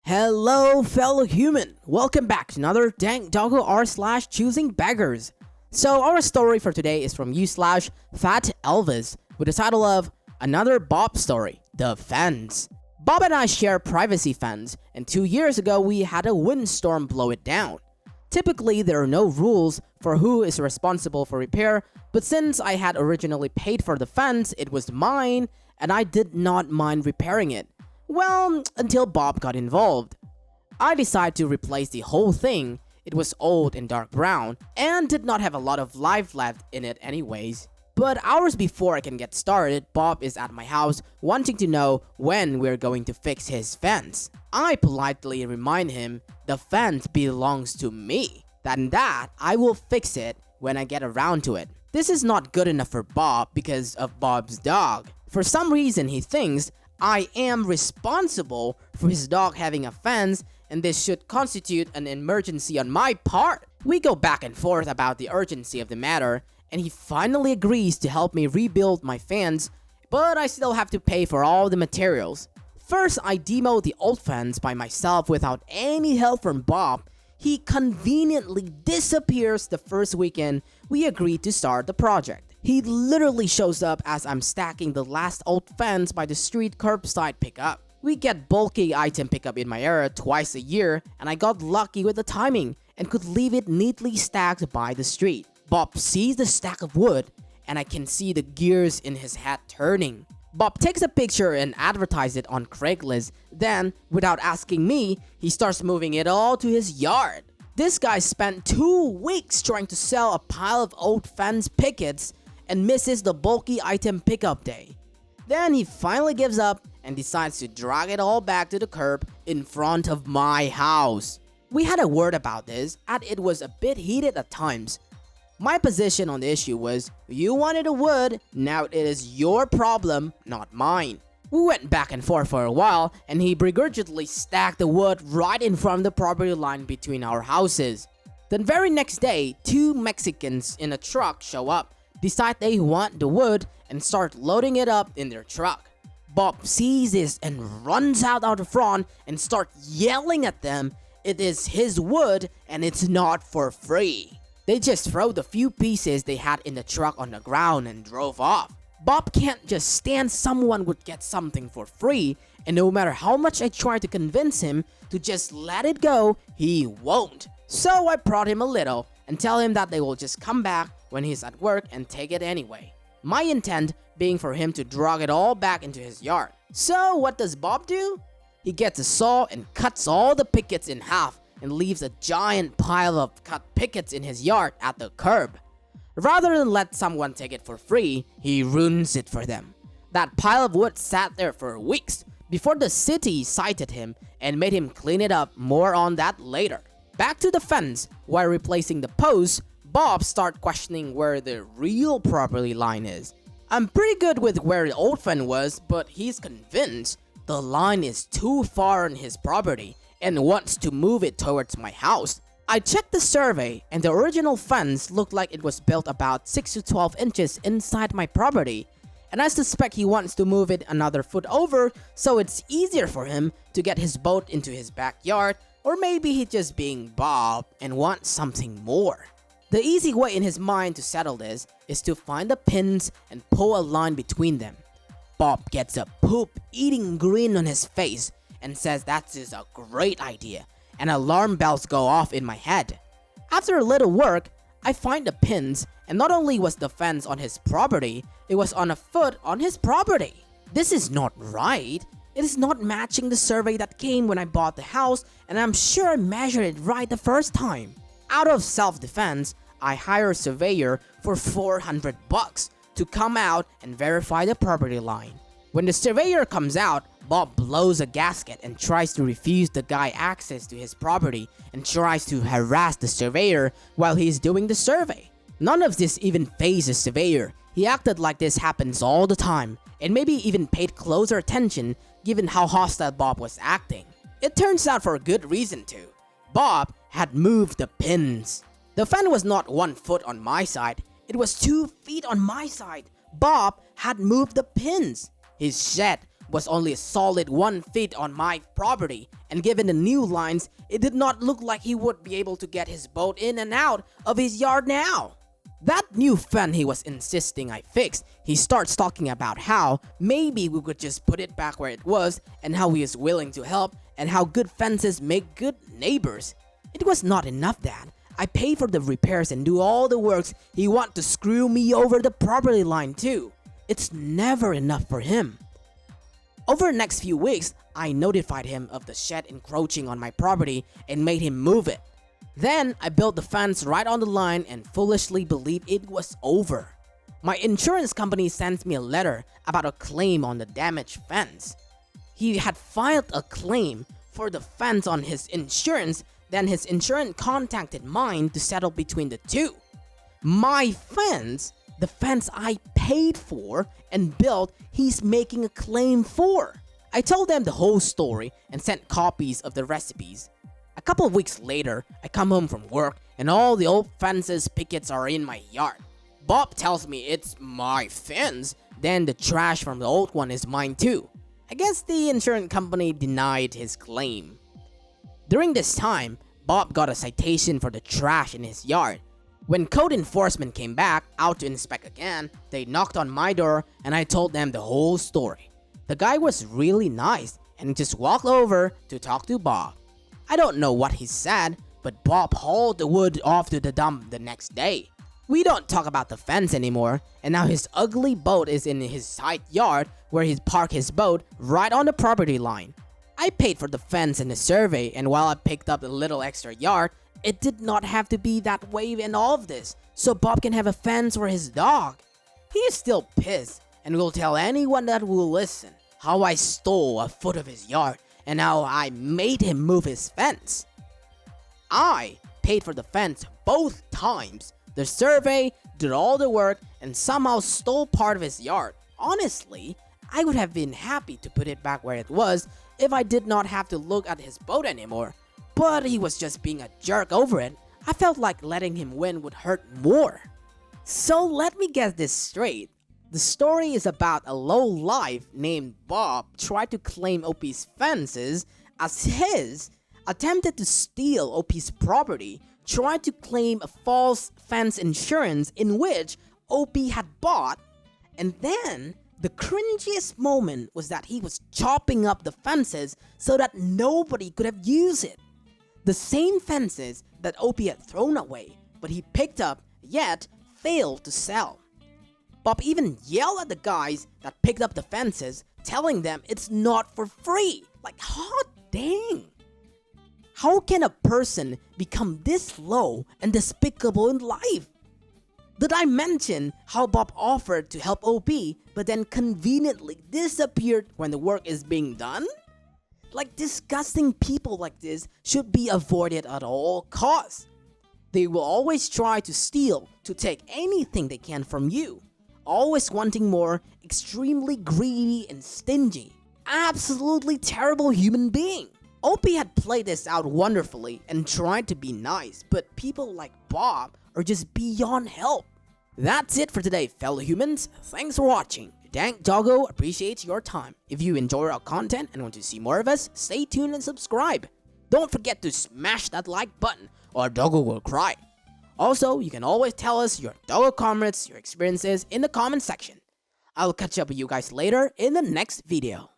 Hello, fellow human. Welcome back to another Dank Doggo r/ChoosingBeggars. So our story for today is from u/Fat Elvis with the title of Another Bob Story, The Fence. Bob and I share privacy fence, and 2 years ago we had a windstorm blow it down. Typically, there are no rules for who is responsible for repair, but since I had originally paid for the fence, it was mine, and I did not mind repairing it. Well, until Bob got involved. I decided to replace the whole thing. It was old and dark brown, and did not have a lot of life left in it anyways. But hours before I can get started, Bob is at my house wanting to know when we're going to fix his fence. I politely remind him the fence belongs to me, that I will fix it when I get around to it. This is not good enough for Bob because of Bob's dog. For some reason he thinks I am responsible for his dog having a fence, and this should constitute an emergency on my part. We go back and forth about the urgency of the matter, and he finally agrees to help me rebuild my fence, but I still have to pay for all the materials. First, I demoed the old fence by myself without any help from Bob. He conveniently disappears the first weekend we agreed to start the project. He literally shows up as I'm stacking the last old fence by the street curbside pickup. We get bulky item pickup in my area twice a year, and I got lucky with the timing and could leave it neatly stacked by the street. Bob sees the stack of wood, and I can see the gears in his head turning. Bob takes a picture and advertises it on Craigslist. Then, without asking me, he starts moving it all to his yard. This guy spent 2 weeks trying to sell a pile of old fence pickets and misses the bulky item pickup day. Then he finally gives up and decides to drag it all back to the curb in front of my house. We had a word about this, and it was a bit heated at times. My position on the issue was, you wanted the wood, now it is your problem, not mine. We went back and forth for a while, and he begrudgingly stacked the wood right in front of the property line between our houses. The very next day, 2 Mexicans in a truck show up, decide they want the wood, and start loading it up in their truck. Bob sees this and runs out the front and starts yelling at them. It is his wood and it's not for free. They just throw the few pieces they had in the truck on the ground and drove off. Bob can't just stand someone would get something for free, and no matter how much I try to convince him to just let it go, he won't. So I prod him a little and tell him that they will just come back when he's at work and take it anyway. My intent being for him to drag it all back into his yard. So what does Bob do? He gets a saw and cuts all the pickets in half and leaves a giant pile of cut pickets in his yard at the curb. Rather than let someone take it for free, he ruins it for them. That pile of wood sat there for weeks before the city cited him and made him clean it up. More on that later. Back to the fence. While replacing the posts, Bob starts questioning where the real property line is. I'm pretty good with where the old fence was, but he's convinced the line is too far on his property and wants to move it towards my house. I checked the survey, and the original fence looked like it was built about 6 to 12 inches inside my property, and I suspect he wants to move it another foot over so it's easier for him to get his boat into his backyard, or maybe he's just being Bob and wants something more. The easy way in his mind to settle this is to find the pins and pull a line between them. Bob gets a poop-eating grin on his face and says that is a great idea, and alarm bells go off in my head. After a little work, I find the pins, and not only was the fence on his property, it was on a foot on his property. This is not right. It is not matching the survey that came when I bought the house, and I'm sure I measured it right the first time. Out of self-defense, I hire a surveyor for $400 to come out and verify the property line. When the surveyor comes out, Bob blows a gasket and tries to refuse the guy access to his property and tries to harass the surveyor while he's doing the survey. None of this even fazed the surveyor. He acted like this happens all the time and maybe even paid closer attention given how hostile Bob was acting. It turns out for a good reason too. Bob had moved the pins. The fence was not 1 foot on my side, it was 2 feet on my side. Bob had moved the pins. His shed was only a solid 1 feet on my property, and given the new lines, it did not look like he would be able to get his boat in and out of his yard now. That new fence he was insisting I fix, he starts talking about how maybe we could just put it back where it was, and how he is willing to help, and how good fences make good neighbors. It was not enough that I pay for the repairs and do all the works, he want to screw me over the property line too. It's never enough for him. Over the next few weeks, I notified him of the shed encroaching on my property and made him move it. Then I built the fence right on the line and foolishly believed it was over. My insurance company sent me a letter about a claim on the damaged fence. He had filed a claim for the fence on his insurance, then his insurance contacted mine to settle between the two. My fence, the fence I paid for and built, he's making a claim for. I told them the whole story and sent copies of the recipes. A couple of weeks later, I come home from work and all the old fences pickets are in my yard. Bob tells me it's my fence, then the trash from the old one is mine too. I guess the insurance company denied his claim. During this time, Bob got a citation for the trash in his yard. When code enforcement came back out to inspect again, they knocked on my door and I told them the whole story. The guy was really nice and just walked over to talk to Bob. I don't know what he said, but Bob hauled the wood off to the dump the next day. We don't talk about the fence anymore, and now his ugly boat is in his side yard where he parked his boat right on the property line. I paid for the fence and the survey, and while I picked up a little extra yard, it did not have to be that way in all of this, so Bob can have a fence for his dog. He is still pissed and will tell anyone that will listen how I stole a foot of his yard and how I made him move his fence. I paid for the fence both times. The survey, did all the work, and somehow stole part of his yard. Honestly, I would have been happy to put it back where it was if I did not have to look at his boat anymore. But he was just being a jerk over it. I felt like letting him win would hurt more. So let me get this straight. The story is about a lowlife named Bob tried to claim OP's fences as his, attempted to steal OP's property, tried to claim a false fence insurance in which OP had bought, and then the cringiest moment was that he was chopping up the fences so that nobody could have used it. The same fences that OP had thrown away, but he picked up, yet failed to sell. Bob even yelled at the guys that picked up the fences, telling them it's not for free. Like, hot dang. How can a person become this low and despicable in life? Did I mention how Bob offered to help OP, but then conveniently disappeared when the work is being done? Like, disgusting people like this should be avoided at all costs. They will always try to steal, to take anything they can from you. Always wanting more, extremely greedy and stingy. Absolutely terrible human being. OP had played this out wonderfully and tried to be nice, but people like Bob are just beyond help. That's it for today, fellow humans. Thanks for watching. Dank Doggo appreciates your time. If you enjoy our content and want to see more of us, stay tuned and subscribe. Don't forget to smash that like button or Doggo will cry. Also, you can always tell us your Doggo comments, your experiences in the comment section. I'll catch up with you guys later in the next video.